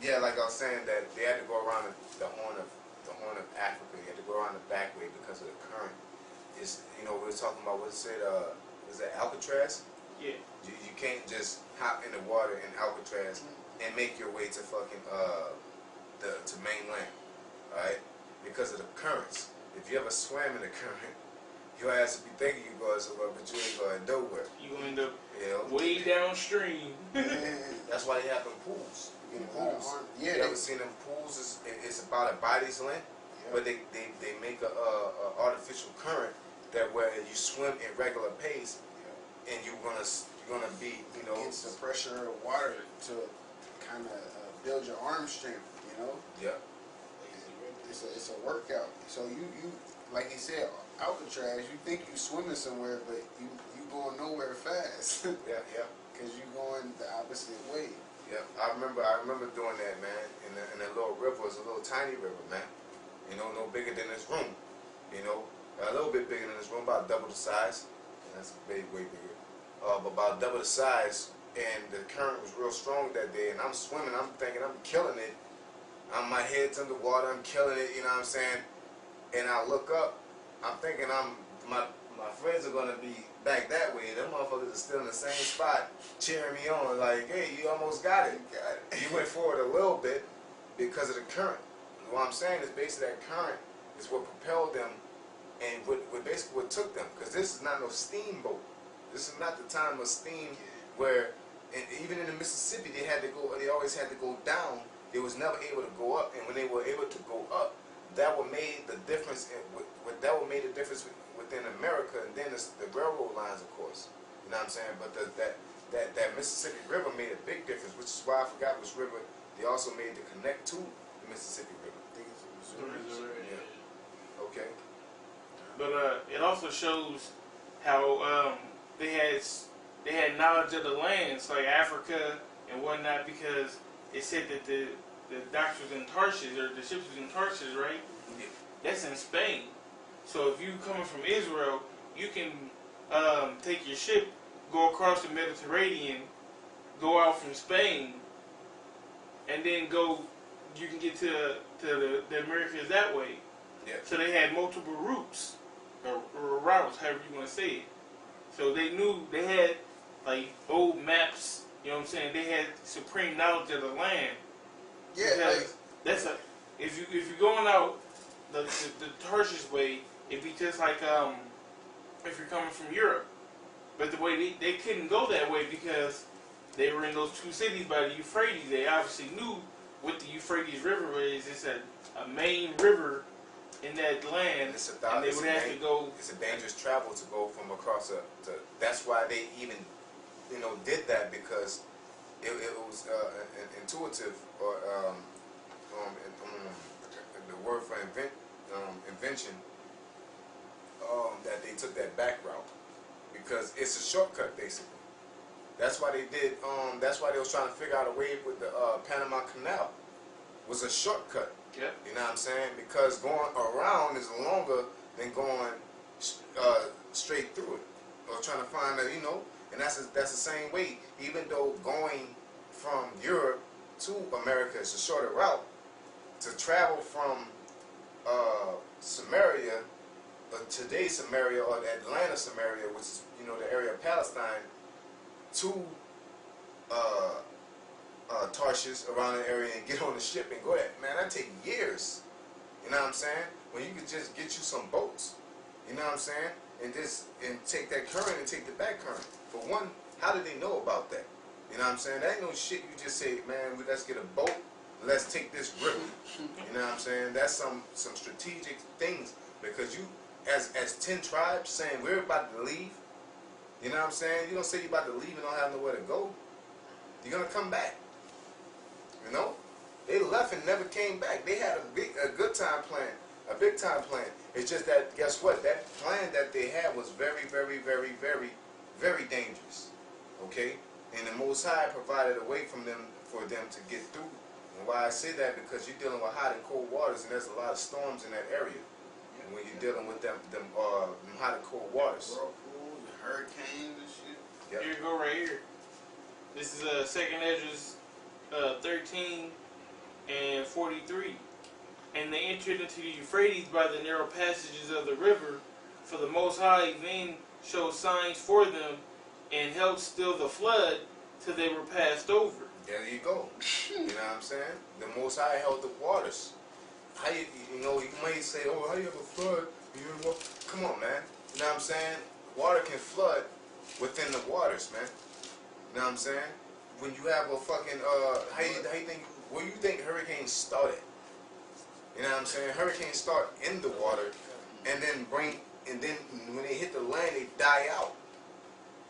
Yeah, like I was saying that they had to go around the horn of Africa. They had to go around the back way because of the current. It's, you know, we were talking about, what said, was that Alcatraz? Yeah. You can't just hop in the water in Alcatraz and make your way to fucking to mainland, alright? Because of the currents. If you ever swam in the current, your ass will be thinking you're going somewhere, but you ain't going nowhere. You gonna end up way downstream. That's why they have them pools. Pools. Yeah, you ever seen them pools? It's about a body's length, but they make a artificial current that where you swim in regular pace, and you're gonna be, you know, against the pressure of water to kind of build your arm strength, you know. Yeah. It's a workout. So you like he said, Alcatraz. You think you swimming somewhere, but you going nowhere fast. Yeah. Because you going the opposite way. Yeah. I remember doing that, man. In a little river. It was a little tiny river, man. You know, no bigger than this room. You know, a little bit bigger than this room, about double the size. And that's way bigger. But about double the size, and the current was real strong that day. And I'm swimming. I'm thinking I'm killing it. My head's underwater. I'm killing it. You know what I'm saying? And I look up. I'm thinking my friends are gonna be back that way. Them motherfuckers are still in the same spot, cheering me on, like, "Hey, you almost got it. You went forward a little bit because of the current." What I'm saying is basically that current is what propelled them, and what took them. Because this is not no steamboat. This is not the time of steam where, and even in the Mississippi, they always had to go down. They was never able to go up, and when they were able to go up, that what made the difference. Within America, and then it's the railroad lines, of course. You know what I'm saying? But that Mississippi River made a big difference, which is why I forgot which river they also made to connect to the Mississippi River. I think it's the Missouri. Yeah. Okay. But it also shows how they had knowledge of the lands, like Africa and whatnot, because it said that the docks was in Tarshish, or the ships was in Tarshish, right? Yeah. That's in Spain. So if you coming from Israel, you can take your ship, go across the Mediterranean, go out from Spain, and then you can get to the Americas that way. Yeah. So they had multiple routes, or routes, however you want to say it. So they knew, they had like old maps, you know what I'm saying? They had supreme knowledge of the land. Yeah. Because if you're going out the Tarshish way, it'd be just like if you're coming from Europe. But the way they couldn't go that way because they were in those two cities by the Euphrates. They obviously knew what the Euphrates River is. It's a main river in that land, and they would have to go. It's a dangerous travel to go from across that's why they even, you know, did that, because it was intuitive, or the word for invention, that they took that back route, because it's a shortcut basically. That's why they did. That's why they was trying to figure out a way with the Panama Canal. Was a shortcut. Yep. You know what I'm saying? Because going around is longer than going straight through it, or trying to find a, you know. And that's the same way. Even though going from Europe to America is a shorter route, to travel from Samaria, today's Samaria, or Atlanta, Samaria, which is, you know, the area of Palestine, to Tarshish, around the area, and get on the ship and go there. Man, that take years. You know what I'm saying? When you could just get you some boats. You know what I'm saying? And take that current and take the back current. For one, how did they know about that? You know what I'm saying? That ain't no shit you just say, man, let's get a boat, let's take this river. You know what I'm saying? That's some strategic things, because you, as 10 tribes saying we're about to leave, you know what I'm saying? You don't say you're about to leave and don't have nowhere to go. You're gonna come back. You know? They left and never came back. They had a good time plan, a big time plan. It's just that, guess what? That plan that they had was very, very, very, very, very dangerous. Okay? And the Most High provided a way for them to get through. And why I say that, because you're dealing with hot and cold waters, and there's a lot of storms in that area. And when you're dealing with them hot and cold waters. Whirlpools, hurricanes and shit. Yep. Here you go right here. This is 2nd Ezra 13, and 43. And they entered into the Euphrates by the narrow passages of the river, for the Most High then showed signs for them, and held still the flood till they were passed over. There you go. You know what I'm saying? The Most High held the waters. How you know, you might say, oh, how do you have a flood? You know, come on, man. You know what I'm saying? Water can flood within the waters, man. You know what I'm saying? When you have a fucking, how you think, where you think hurricanes started? You know what I'm saying? Hurricanes start in the water, and then when they hit the land, they die out.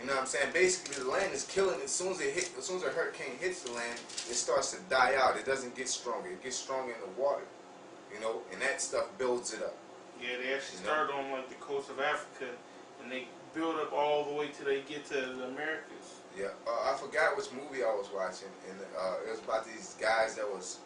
You know what I'm saying? Basically, the land is killing. As soon as a hurricane hits the land, it starts to die out. It doesn't get stronger. It gets stronger in the water. You know, and that stuff builds it up. Yeah, they actually start on like the coast of Africa, and they build up all the way till they get to the Americas. Yeah, I forgot which movie I was watching, and it was about these guys that was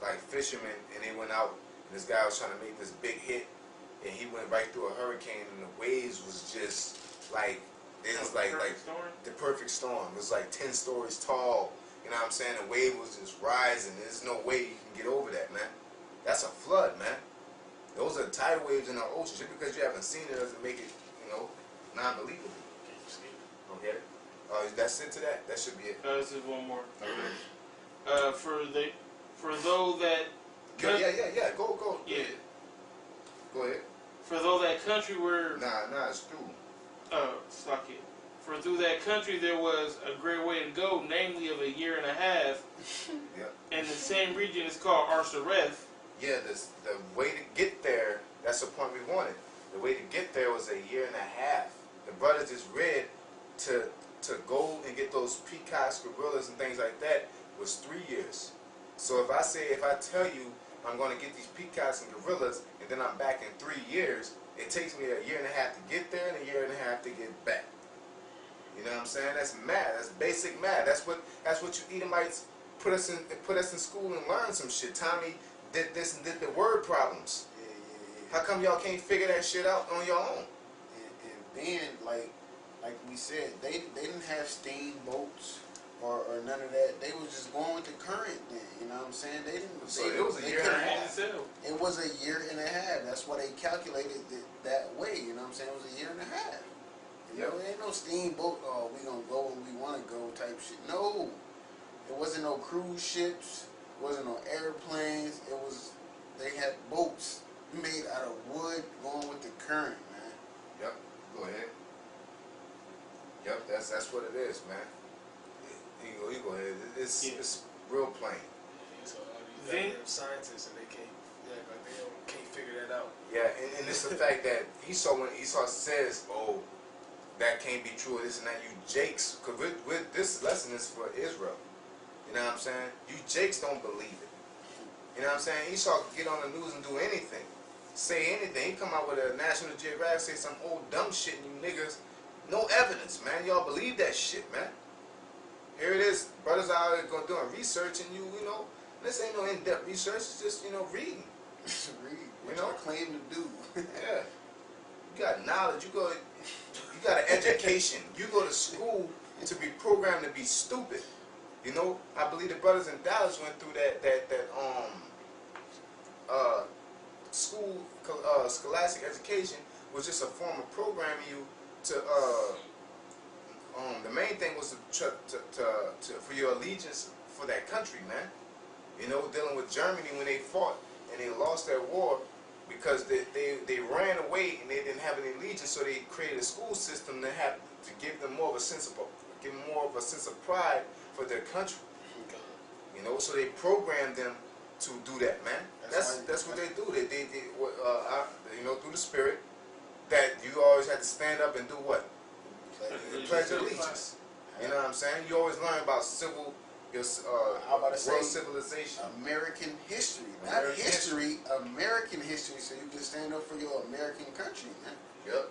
like fishermen, and they went out, and this guy was trying to make this big hit, and he went right through a hurricane, and the waves was just like, it was like the perfect storm. It was like 10 stories tall. You know what I'm saying? The wave was just rising. There's no way you can get over that, man. That's a flood, man. Those are tidal waves in the ocean. Just because you haven't seen it doesn't make it, you know, non-believable. Okay. That's it to that. That should be it. This is one more. Okay. For though that. Yeah. Go. Yeah. Go ahead. For though that country were. Nah, it's through. Fuck it. For through that country there was a great way to go, namely of a year and a half. Yeah. And the same region is called Arsareth. Yeah, the way to get there, that's the point we wanted. The way to get there was a year and a half. The brother just read to go and get those peacocks, gorillas, and things like that was 3 years. So if I tell you I'm going to get these peacocks and gorillas, and then I'm back in 3 years, it takes me a year and a half to get there and a year and a half to get back. You know what I'm saying? That's math. That's basic math. That's what you Edomites put us in school and learn some shit. Tommy did this and did the word problems. Yeah. How come y'all can't figure that shit out on your own? And then, like we said, they didn't have steamboats or none of that. They was just going with the current then. You know what I'm saying? They didn't. So it was a year and a half. It was a year and a half. That's why they calculated it that way. You know what I'm saying? It was a year and a half. You know, there ain't no steamboat, oh, we gonna go when we wanna go type shit. No. It wasn't no cruise ships, it wasn't no airplanes, they had boats made out of wood going with the current, man. Yep, go ahead. Yep, that's what it is, man. You go ahead. It's real plain. So all these scientists and they can't figure that out. Yeah, and it's the fact that when Esau says, oh, that can't be true, or this and that, you jakes, because this lesson is for Israel. You know what I'm saying? You jakes don't believe it. You know what I'm saying? Esau could get on the news and do anything. Say anything. He come out with a National Geographic, say some old dumb shit, and you niggas, no evidence, man. Y'all believe that shit, man. Here it is. Brothers out here doing research, and you know, this ain't no in-depth research, it's just, you know, reading. Read. You know? I claim to do. Yeah. You got knowledge. You got an education. You go to school to be programmed to be stupid. You know, I believe the brothers in Dallas went through that school scholastic education was just a form of programming you to the main thing was to for your allegiance for that country, man. You know, dealing with Germany when they fought and they lost that war because they ran away and they didn't have any allegiance, so they created a school system to give them more of a sense of pride for their country. You know, so they programmed them to do that, man. That's what they do. They you know, through the spirit, that you always have to stand up and do what? Pledge allegiance. You know what I'm saying? You always learn about world civilization. American history. Not history, American history, so you can stand up for your American country, man. Yep.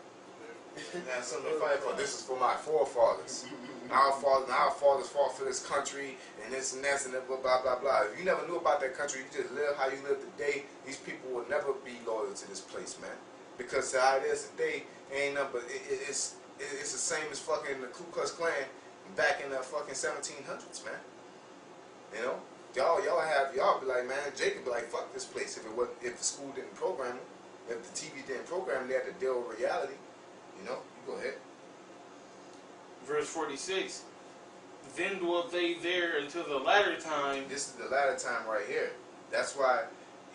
Now something to fight for. This is for my forefathers. Our fathers fought for this country, and this and that, and blah, blah, blah, blah. If you never knew about that country, you just live how you live today, these people will never be loyal to this place, man. Because how it is today, ain't nothing but it's the same as fucking the Ku Klux Klan back in the fucking 1700s, man. You know, y'all be like, man, Jacob be like, fuck this place. If the school didn't program them, if the TV didn't program them, they had to deal with reality. You know, you go ahead. Verse 46. Then dwelt they there until the latter time. This is the latter time right here. That's why,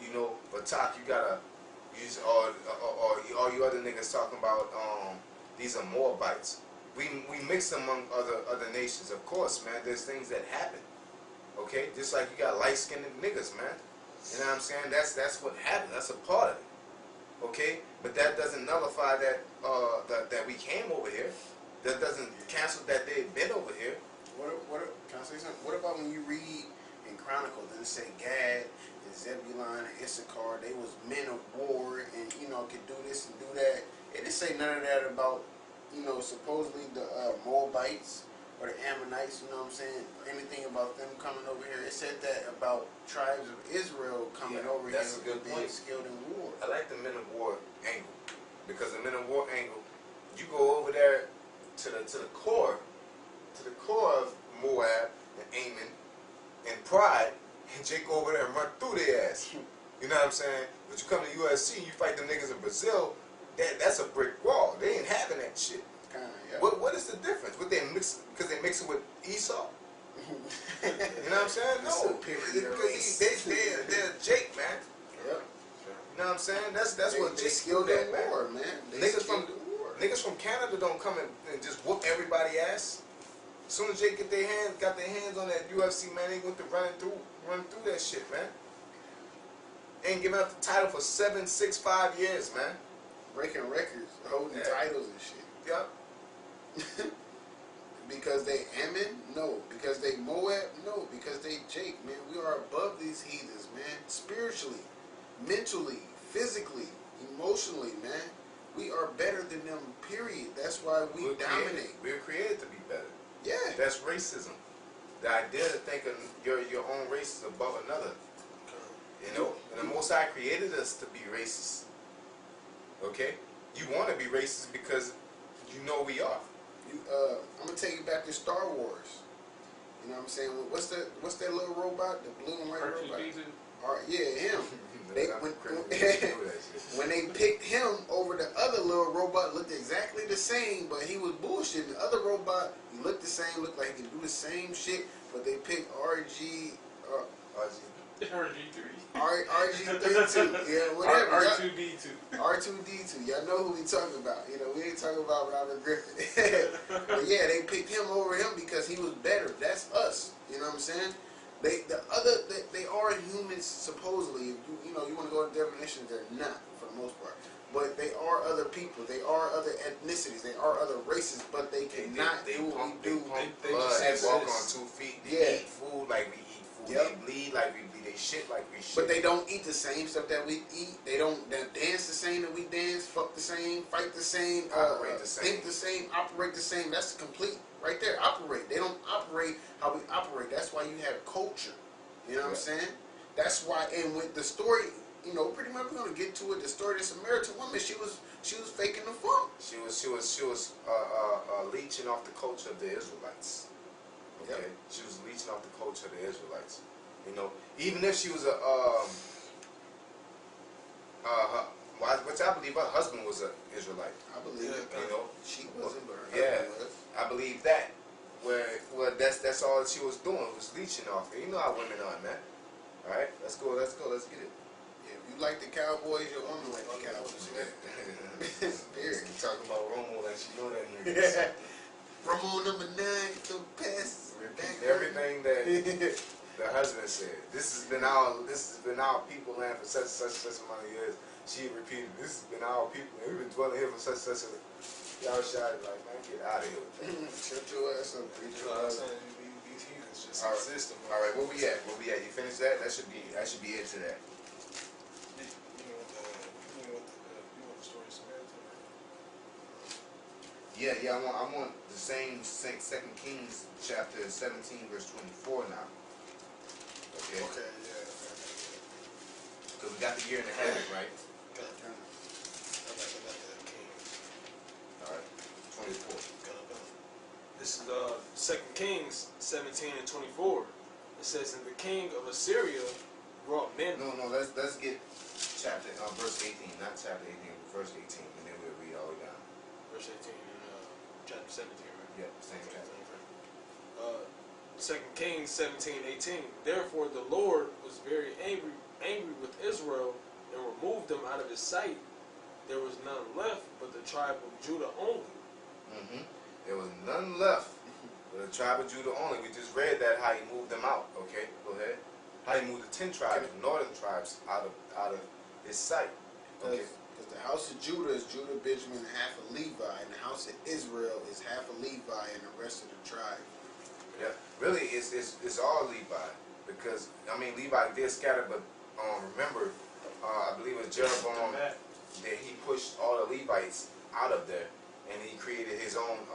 you know, Batak, you gotta use all you other niggas talking about. These are Moabites. We mix among other nations, of course, man. There's things that happen. Okay, just like you got light-skinned niggas, man. You know what I'm saying? That's what happened. That's a part of it. Okay, but that doesn't nullify that that we came over here. That doesn't cancel that they've been over here. Can I say something? What about when you read in Chronicles and it say Gad and Zebulun and Issachar, they was men of war and, you know, could do this and do that. It didn't say none of that about, you know, supposedly the Moabites or the Ammonites, you know what I'm saying? Anything about them coming over here. It said that about tribes of Israel coming over here that's a good being point. skilled in war. I like the men of war angle, because the men of war angle, you go over there to the core of Moab and Ammon and Pride, and Jake go over there and run through their ass. You know what I'm saying? But you come to USC and you fight them niggas in Brazil, that's a brick wall. They ain't having that shit. Kinda, yeah. What is the difference? What they mix, because they mix it with Esau? You know what I'm saying? No, because they're Jake, man. Yep. You know what I'm saying? That's what they Jake skilled do in that, war, man. Niggas from Canada don't come and just whoop everybody ass. As soon as Jake got their hands on that UFC, man, they went to run through that shit, man. Ain't giving up the title for 7, 6, 5 years, man. Breaking records, holding titles and shit. Yep. Because they Ammon? No. Because they Moab? No. Because they Jake, man. We are above these heathens, man. Spiritually, mentally, physically, emotionally, man. We are better than them, period. That's why we dominate. We're created to be better. Yeah. That's racism. The idea to think of your own race is above another. You know? And the Most High created us to be racist. Okay? You want to be racist because you know we are. I'm gonna take you back to Star Wars. You know what I'm saying? What's that little robot? The blue and white robot? Yeah, him. When they picked him over the other little robot, looked exactly the same, but he was bullshit. The other robot, he looked the same, looked like he could do the same shit, but they picked RG3. RG32, yeah, whatever. R2D2. R2D2. Y'all know who we talking about. You know, we ain't talking about Robert Griffin. But yeah, they picked him over him because he was better. That's us. You know what I'm saying? They are humans supposedly. If you know you want to go to definitions, they're not for the most part. But they are other people. They are other ethnicities. They are other races. But they cannot do what we do. They just walk on 2 feet. They eat food like we eat food. Yep. They bleed like we bleed. They shit like we shit. But they don't eat the same stuff that we eat. They don't dance the same that we dance. Fuck the same. Fight the same. Operate the same. Think the same. Operate the same. That's complete right there. Operate. They don't operate how we operate. That's why you have culture. You know what I'm saying? That's why. And with the story, you know, pretty much we're gonna get to it. The story of the Samaritan woman, she was faking the funk. She was leeching off the culture of the Israelites. Okay, yep. She was leeching off the culture of the Israelites. You know, even if she was which I believe her husband was an Israelite. I believe it. You know, she wasn't, but her husband was. I believe that. Well, that's all that she was doing, was leeching off. You know how women are, man. All right, let's go, let's get it. Yeah, if you like the Cowboys, your woman like the Cowboys. Period. You talking about Romo like she know that nigga. Romo number 9, the pass. Repeat everything that the husband said. This has been our people land for such amount of years. She repeated, this has been our people. We've been dwelling here for such a. Y'all shouted like, man, get out of here with that. Shut your ass up, preacher. These heathens just exist. All right, where we at? You finished that? That should be it to that. You want the story of Samaritan? Yeah. I want the same 2 Kings chapter 17 verse 24 now. Okay. Okay. Yeah. Because we got the year and a half, right? I got that king. All right. 24. This is 2 Kings 17 and 24. It says, and the king of Assyria brought men. No, let's get chapter verse 18, not chapter 18, but verse 18, and then we'll read all the way down. Verse 18 and chapter 17, right? Yep, same chapter. 2 Kings 17:18. Therefore the Lord was very angry with Israel and removed them out of his sight. There was none left but the tribe of Judah only. There was none left but the tribe of Judah only. We just read that how he moved them out. Okay, go ahead. How he moved the 10 tribes, the northern tribes, out of his sight. Okay. Because the house of Judah is Judah, Benjamin, and half of Levi, and the house of Israel is half of Levi and the rest of the tribe. Yeah, really, it's all Levi, because I mean Levi did scatter, but remember, I believe it was Jeroboam that he pushed all the Levites out of there, and he created his own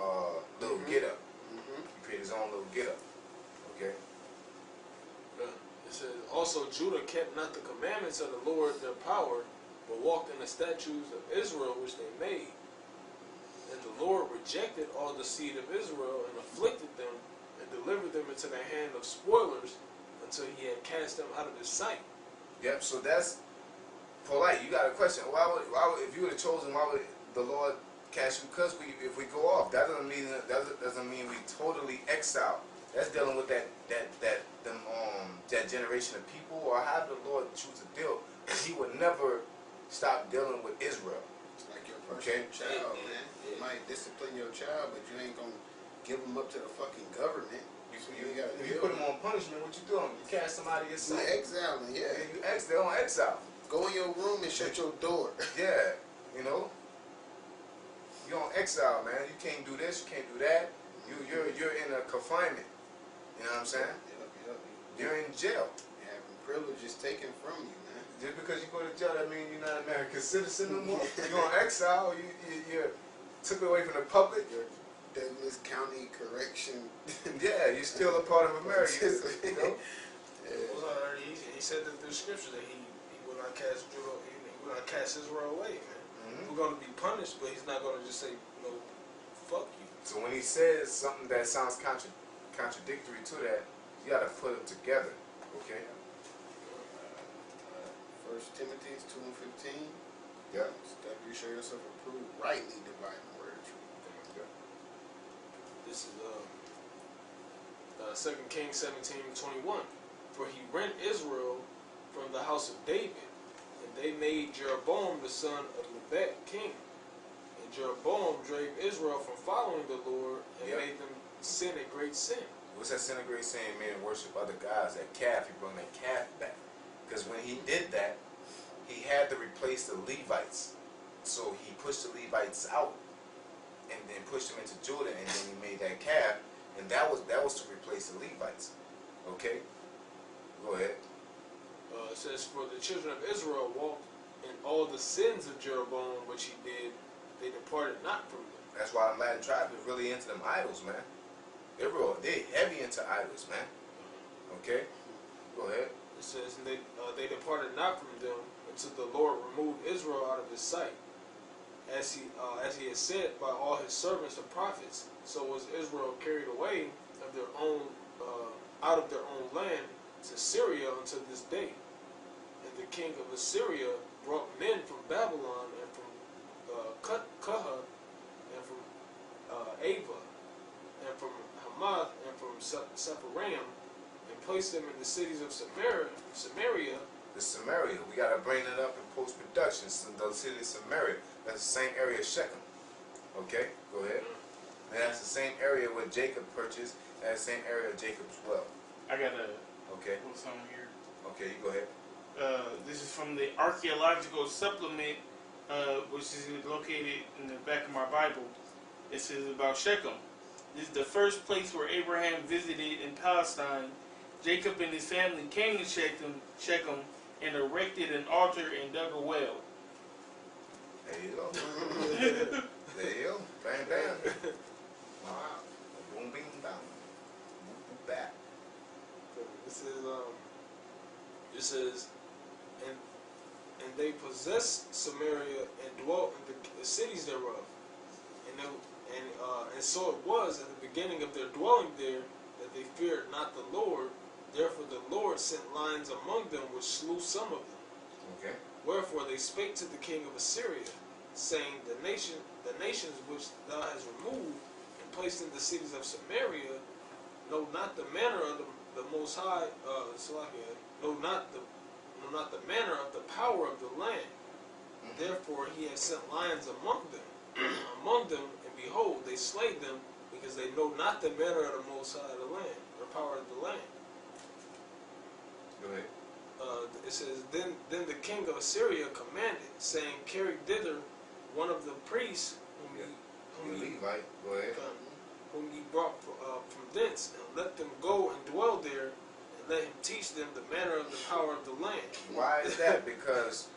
little get up. He created his own little get up. Okay. It says, also Judah kept not the commandments of the Lord their power, but walked in the statutes of Israel which they made. And the Lord rejected all the seed of Israel and afflicted them and delivered them into the hand of spoilers until he had cast them out of his sight. Yep. So that's polite. You got a question? Why would if you would have chosen? Why would the Lord cast you? Because if we go off, that doesn't mean we totally exile. That's dealing with that generation of people, or how the Lord choose to deal. He would never stop dealing with Israel. It's like your personal child, man. You might discipline your child, but you ain't gonna give them up to the fucking government. If you put them on punishment, what you doing? You cast them out of your You sight. exiling, yeah. They're on exile. Go in your room and shut your door. Yeah, you know. You're on exile, man. You can't do this. You can't do that. You're in a confinement. You know what I'm saying? Yep. You're in jail. You're having privileges taken from you, man. Just because you go to jail, that means you're not an American citizen no more. You're on exile. You're took away from the public. Your Douglas County Correction. Yeah, you're still a part of America. You know? He said that the scripture that he will not cast Judah, he will not cast Israel away, man. We're going to be punished, but he's not going to just say, no, fuck you. So when he says something that sounds contradictory to that, you got to put them together. Okay. 1 Timothy 2:15. Yeah. Study you show yourself approved, rightly dividing the word of truth. This is 2 Kings 17:21. For he rent Israel from the house of David, and they made Jeroboam the son of Nebat king. And Jeroboam drave Israel from following the Lord and made them sin a great sin. What's that sin of great sin? Man, worship other gods. That calf, he brought that calf back. Because when he did that, he had to replace the Levites. So he pushed the Levites out and then pushed them into Judah, and then he made that calf, and that was to replace the Levites. Okay? Go ahead. It says, for the children of Israel walked in all the sins of Jeroboam which he did, they departed not from them. That's why the Latin tribe is really into them idols, man. They're heavy into idols, man. Okay? Go ahead. It says, and they departed not from them until the Lord removed Israel out of his sight. As he had said by all his servants the prophets, so was Israel carried away of their own out of their own land to Syria until this day. And the king of Assyria brought men from Babylon and from Cuha and from Ava and from Hamath and from Sepharvaim and placed them in the cities of Samaria. The Samaria, we got to bring it up in post-production. So the city of Samaria, that's the same area as Shechem. Okay, go ahead. And that's the same area where Jacob purchased. That's the same area of Jacob's well. I got a little something here. Okay, you go ahead. This is from the Archaeological Supplement, which is located in the back of my Bible. It says about Shechem. This is the first place where Abraham visited in Palestine. Jacob and his family came to Shechem and erected an altar and dug a well. There you go. There you go. Bam, bam. Wow. Boom, bing, bam. Boom, boom, back. This is, and they possessed Samaria and dwelt in the cities thereof. And so it was at the beginning of their dwelling there that they feared not the Lord. Therefore Lord sent lions among them, which slew some of them. Okay. Wherefore they spake to the king of Assyria, saying, the nations which thou hast removed and placed in the cities of Samaria know not the manner of the Most High, know not the manner of the power of the land. Therefore he hath sent lions among them, and behold, they slay them, because they know not the manner of the Most High of the land, or power of the land. Go ahead. It says, then the king of Assyria commanded, saying, carry thither one of the priests whom ye brought from thence, and let them go and dwell there, and let him teach them the manner of the power of the land. Why is that? Because